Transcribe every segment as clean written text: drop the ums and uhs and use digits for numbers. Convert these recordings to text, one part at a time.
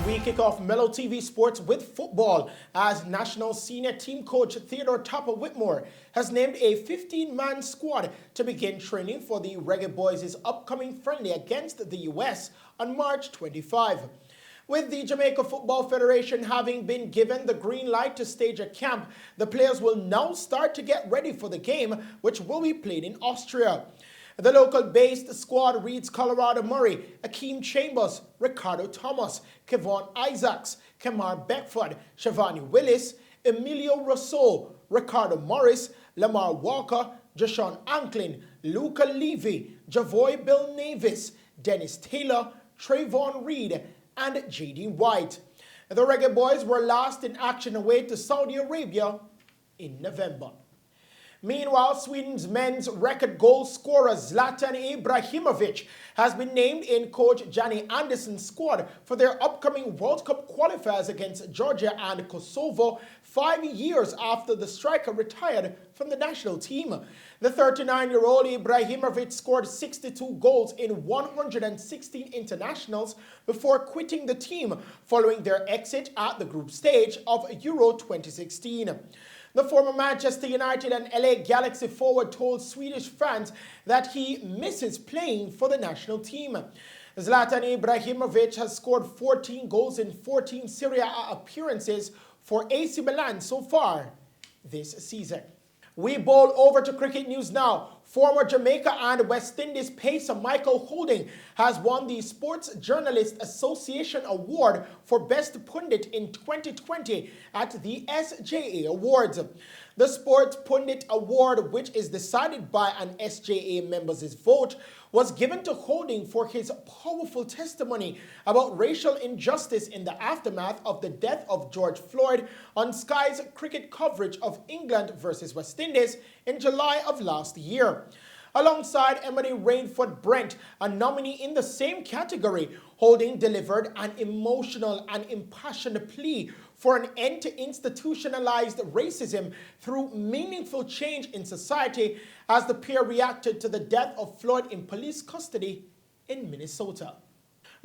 We kick off Mello TV Sports with football as National Senior Team Coach Theodore Topper Whitmore has named a 15-man squad to begin training for the Reggae Boys' upcoming friendly against the U.S. on March 25. With the Jamaica Football Federation having been given the green light to stage a camp, the players will now start to get ready for the game, which will be played in Austria. The local-based squad reads Colorado Murray, Akeem Chambers, Ricardo Thomas, Kevon Isaacs, Kamar Beckford, Shavani Willis, Emilio Rousseau, Ricardo Morris, Lamar Walker, Jashon Anklin, Luca Levy, Javoy Bill Navis, Dennis Taylor, Trayvon Reed, and J.D. White. The Reggae Boys were last in action away to Saudi Arabia in November. Meanwhile, Sweden's men's record goal scorer Zlatan Ibrahimovic has been named in coach Janny Andersson's squad for their upcoming World Cup qualifiers against Georgia and Kosovo 5 years after the striker retired from the national team. The 39-year-old Ibrahimovic scored 62 goals in 116 internationals before quitting the team following their exit at the group stage of Euro 2016. The former Manchester United and LA Galaxy forward told Swedish fans that he misses playing for the national team. Zlatan Ibrahimovic has scored 14 goals in 14 Serie A appearances for AC Milan so far this season. We bowl over to cricket news now. Former Jamaica and West Indies pacer Michael Holding has won the Sports Journalist Association Award for Best Pundit in 2020 at the SJA Awards. The Sports Pundit Award, which is decided by an SJA member's vote, was given to Holding for his powerful testimony about racial injustice in the aftermath of the death of George Floyd on Sky's cricket coverage of England versus West Indies in July of last year. Alongside Emily Rainford Brent, a nominee in the same category, Holding delivered an emotional and impassioned plea for an end to institutionalized racism through meaningful change in society as the pair reacted to the death of Floyd in police custody in Minnesota.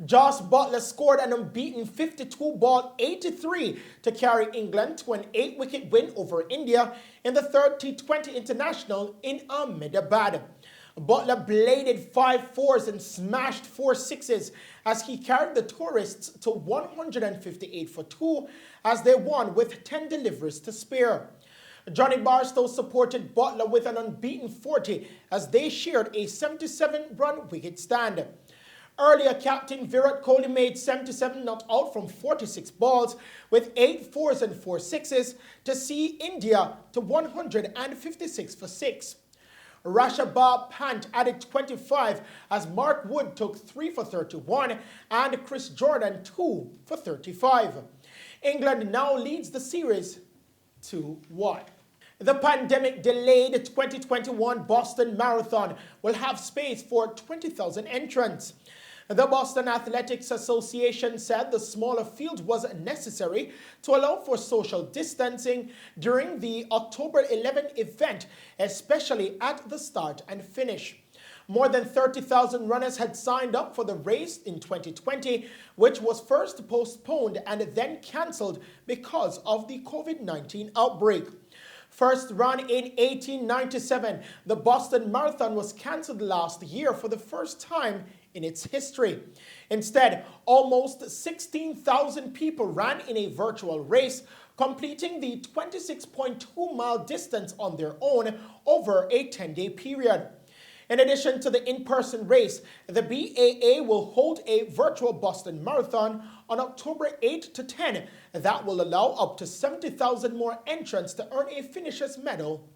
Josh Butler scored an unbeaten 52-ball 83 to carry England to an 8-wicket win over India in the third T20 International in Ahmedabad. Butler bladed 5 fours and smashed 4 sixes as he carried the tourists to 158 for 2 as they won with 10 deliveries to spare. Johnny Barstow supported Butler with an unbeaten 40 as they shared a 77-run wicket stand. Earlier, captain Virat Kohli made 77 not out from 46 balls with 8 fours and 4 sixes to see India to 156 for 6. Rashabab Pant added 25 as Mark Wood took 3 for 31 and Chris Jordan 2 for 35. England now leads the series 2-1. The pandemic-delayed 2021 Boston Marathon will have space for 20,000 entrants. The Boston Athletics Association said the smaller field was necessary to allow for social distancing during the October 11 event, especially at the start and finish. More than 30,000 runners had signed up for the race in 2020, which was first postponed and then cancelled because of the COVID-19 outbreak. First run in 1897, the Boston Marathon was cancelled last year for the first time in its history. Instead, almost 16,000 people ran in a virtual race, completing the 26.2-mile distance on their own over a 10-day period. In addition to the in-person race, the BAA will hold a virtual Boston Marathon on October 8 to 10 that will allow up to 70,000 more entrants to earn a finisher's medal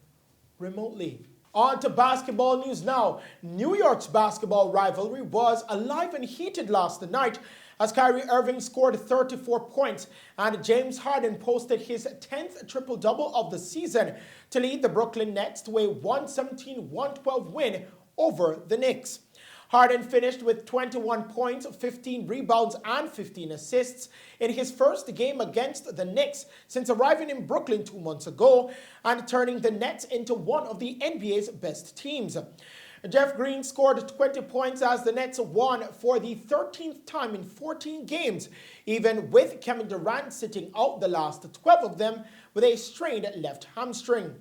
remotely. On to basketball news now. New York's basketball rivalry was alive and heated last night as Kyrie Irving scored 34 points and James Harden posted his 10th triple-double of the season to lead the Brooklyn Nets to a 117-112 win over the Knicks. Harden finished with 21 points, 15 rebounds, and 15 assists in his first game against the Knicks since arriving in Brooklyn 2 months ago and turning the Nets into one of the NBA's best teams. Jeff Green scored 20 points as the Nets won for the 13th time in 14 games, even with Kevin Durant sitting out the last 12 of them with a strained left hamstring.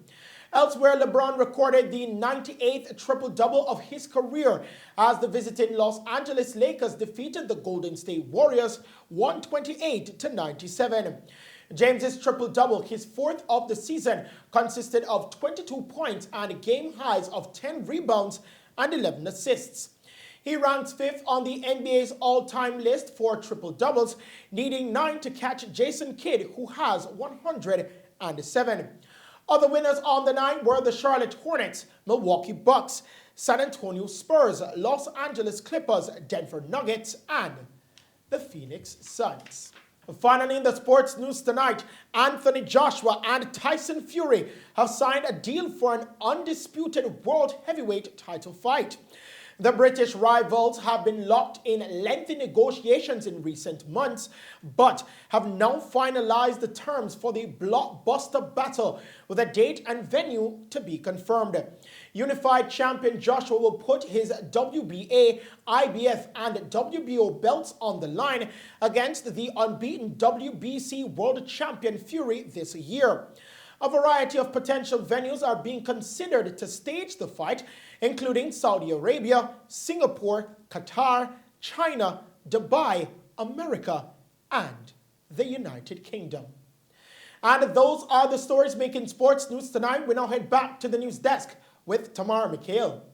Elsewhere, LeBron recorded the 98th triple-double of his career as the visiting Los Angeles Lakers defeated the Golden State Warriors 128-97. James's triple-double, his fourth of the season, consisted of 22 points and game highs of 10 rebounds and 11 assists. He ranks fifth on the NBA's all-time list for triple-doubles, needing 9 to catch Jason Kidd, who has 107. Other winners on the night were the Charlotte Hornets, Milwaukee Bucks, San Antonio Spurs, Los Angeles Clippers, Denver Nuggets, and the Phoenix Suns. Finally, in the sports news tonight, Anthony Joshua and Tyson Fury have signed a deal for an undisputed world heavyweight title fight. The British rivals have been locked in lengthy negotiations in recent months, but have now finalized the terms for the blockbuster battle, with a date and venue to be confirmed. Unified champion Joshua will put his WBA, IBF, and WBO belts on the line against the unbeaten WBC world champion Fury this year. A variety of potential venues are being considered to stage the fight, including Saudi Arabia, Singapore, Qatar, China, Dubai, America, and the United Kingdom. And those are the stories making sports news tonight. We now head back to the news desk with Tamara Mikhail.